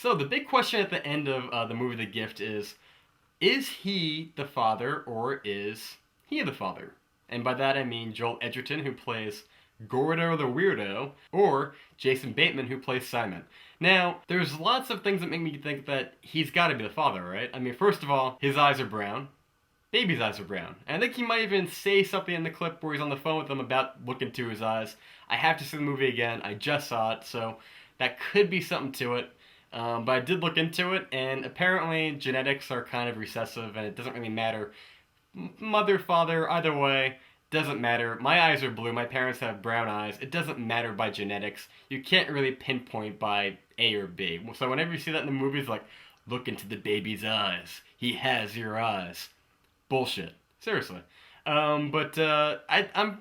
So the big question at the end of the movie The Gift is he the father or is he the father? And by that I mean Joel Edgerton, who plays Gordo the Weirdo, or Jason Bateman, who plays Simon. Now, there's lots of things that make me think that he's got to be the father, right? I mean, first of all, his eyes are brown. Baby's eyes are brown. And I think he might even say something in the clip where he's on the phone with them about looking to his eyes. I have to see the movie again. I just saw it, so that could be something to it. But I did look into it, and apparently genetics are kind of recessive, and it doesn't really matter. Mother, father, either way, doesn't matter. My eyes are blue. My parents have brown eyes. It doesn't matter by genetics. You can't really pinpoint by A or B. So whenever you see that in the movies, like, look into the baby's eyes. He has your eyes. Bullshit. Seriously. I'm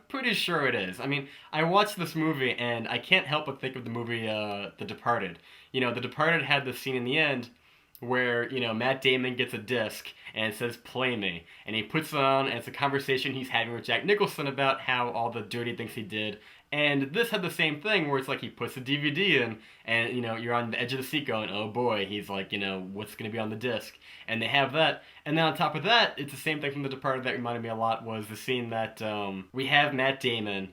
pretty sure it is. I mean, I watched this movie and I can't help but think of the movie The Departed. The Departed had the scene in the end where, Matt Damon gets a disc and it says play me. And he puts it on and it's a conversation he's having with Jack Nicholson about how all the dirty things he did. And this had the same thing where it's like he puts the DVD in and, you're on the edge of the seat going, oh boy, he's like, what's going to be on the disc? And they have that. And then on top of that, it's the same thing from The Departed that reminded me a lot was the scene that we have Matt Damon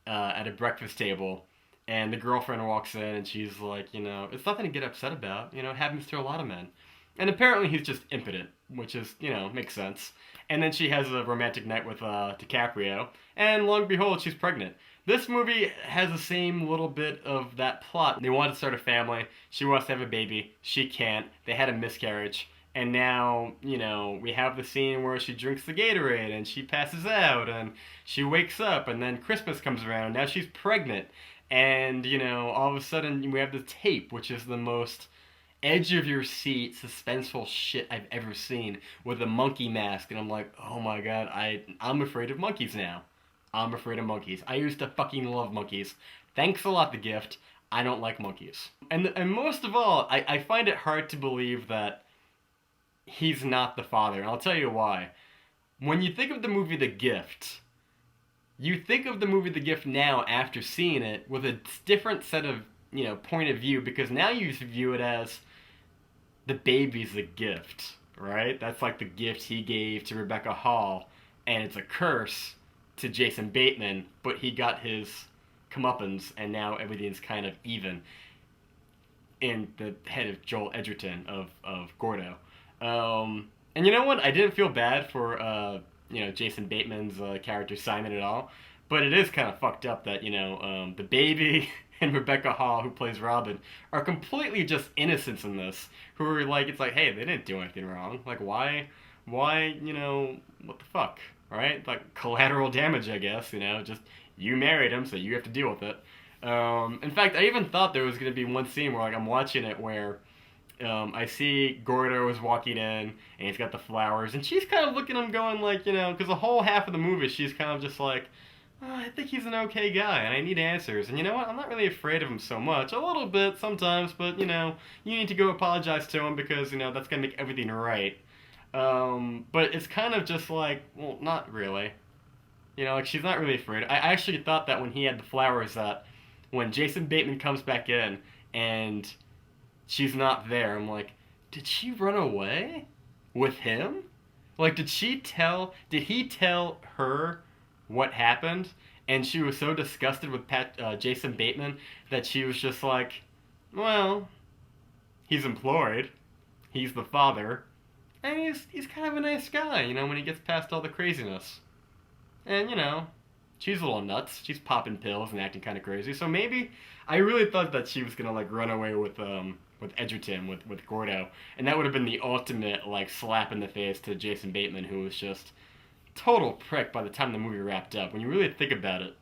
at a breakfast table and the girlfriend walks in and she's like, it's nothing to get upset about. It happens to a lot of men. And apparently he's just impotent, which is, makes sense. And then she has a romantic night with DiCaprio, and lo and behold, she's pregnant. This movie has the same little bit of that plot. They want to start a family. She wants to have a baby. She can't. They had a miscarriage. And now, we have the scene where she drinks the Gatorade and she passes out and she wakes up and then Christmas comes around. Now she's pregnant. And, all of a sudden we have the tape, which is the most edge of your seat, suspenseful shit I've ever seen with a monkey mask. And I'm like, oh my god, I'm afraid of monkeys now. I'm afraid of monkeys. I used to fucking love monkeys. Thanks a lot, The Gift. I don't like monkeys. And most of all, I find it hard to believe that he's not the father. And I'll tell you why. When you think of the movie The Gift, you think of the movie The Gift now after seeing it with a different set of, point of view, because now you view it as the baby's the gift, right? That's like the gift he gave to Rebecca Hall, and it's a curse to Jason Bateman, but he got his comeuppance, and now everything's kind of even in the head of Joel Edgerton of Gordo. And you know what? I didn't feel bad for Jason Bateman's character Simon at all, but it is kind of fucked up that the baby and Rebecca Hall, who plays Robin, are completely just innocents in this. Who are like, it's like, hey, they didn't do anything wrong. Like, why, what the fuck, right? Like collateral damage, I guess. Just you married him, so you have to deal with it. In fact, I even thought there was gonna be one scene where like I'm watching it where I see Gordo is walking in and he's got the flowers and she's kind of looking at him going like, because the whole half of the movie she's kind of just like, oh, I think he's an okay guy and I need answers. And you know what? I'm not really afraid of him so much. A little bit sometimes, but you need to go apologize to him because, that's going to make everything right. But it's kind of just like, well, not really. Like she's not really afraid. I actually thought that when he had the flowers that when Jason Bateman comes back in and she's not there, I'm like, did she run away with him? Like, did he tell her what happened? And she was so disgusted with Jason Bateman that she was just like, well, he's employed, he's the father, and he's kind of a nice guy, when he gets past all the craziness. And, she's a little nuts. She's popping pills and acting kind of crazy. So maybe I really thought that she was gonna like run away with Edgerton with Gordo, and that would have been the ultimate like slap in the face to Jason Bateman, who was just total prick by the time the movie wrapped up. When you really think about it,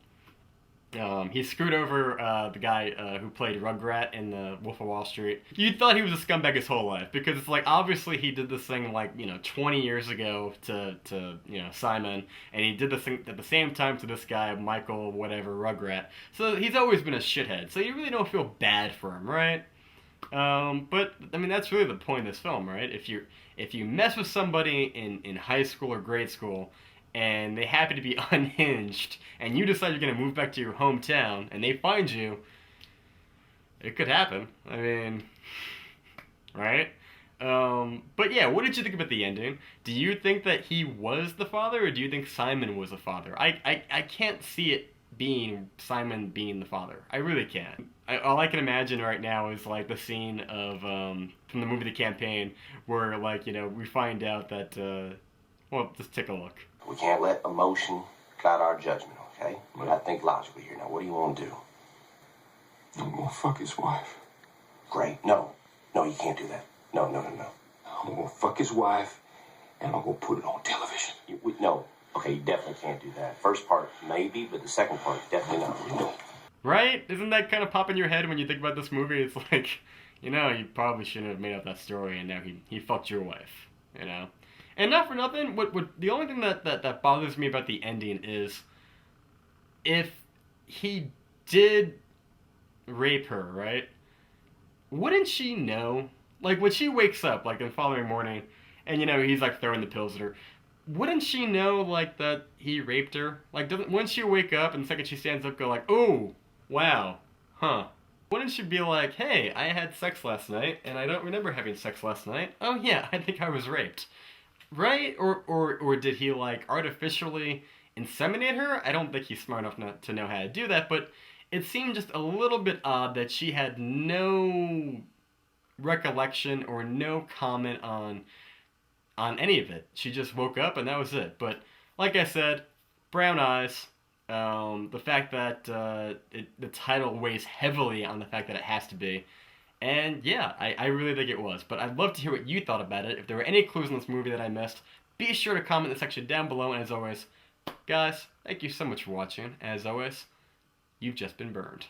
he screwed over the guy who played Rugrat in the Wolf of Wall Street. You thought he was a scumbag his whole life because it's like obviously he did this thing like 20 years ago to Simon, and he did this thing at the same time to this guy Michael whatever Rugrat. So he's always been a shithead. So you really don't feel bad for him, right? But I mean that's really the point of this film, right? If you mess with somebody in high school or grade school, and they happen to be unhinged, and you decide you're going to move back to your hometown, and they find you, it could happen. I mean, right? But yeah, what did you think about the ending? Do you think that he was the father, or do you think Simon was the father? I can't see it being Simon being the father. I really can't. All I can imagine right now is like the scene of from the movie The Campaign, where like we find out that well, just take a look. We can't let emotion cloud our judgment, okay? We gotta think logically here. Now, what do you want to do? I'm gonna fuck his wife. Great. No, you can't do that. No. I'm gonna fuck his wife, and I'm gonna put it on television. No. Okay, you definitely can't do that. First part, maybe, but the second part, definitely not. No. Right? Isn't that kind of pop in your head when you think about this movie? It's like, you probably shouldn't have made up that story, and now he fucked your wife, And not for nothing, what the only thing that bothers me about the ending is if he did rape her, right? Wouldn't she know? Like when she wakes up, like the following morning, and he's like throwing the pills at her. Wouldn't she know like that he raped her? Like wouldn't she wake up and the second she stands up go like, oh, wow, huh? Wouldn't she be like, hey, I had sex last night and I don't remember having sex last night. Oh yeah, I think I was raped. Right? Or did he like artificially inseminate her? I don't think he's smart enough not to know how to do that, but it seemed just a little bit odd that she had no recollection or no comment on any of it. She just woke up and that was it. But like I said, brown eyes. The fact that the title weighs heavily on the fact that it has to be. And yeah, I really think it was. But I'd love to hear what you thought about it. If there were any clues in this movie that I missed, be sure to comment in the section down below. And as always, guys, thank you so much for watching. As always, you've just been burned.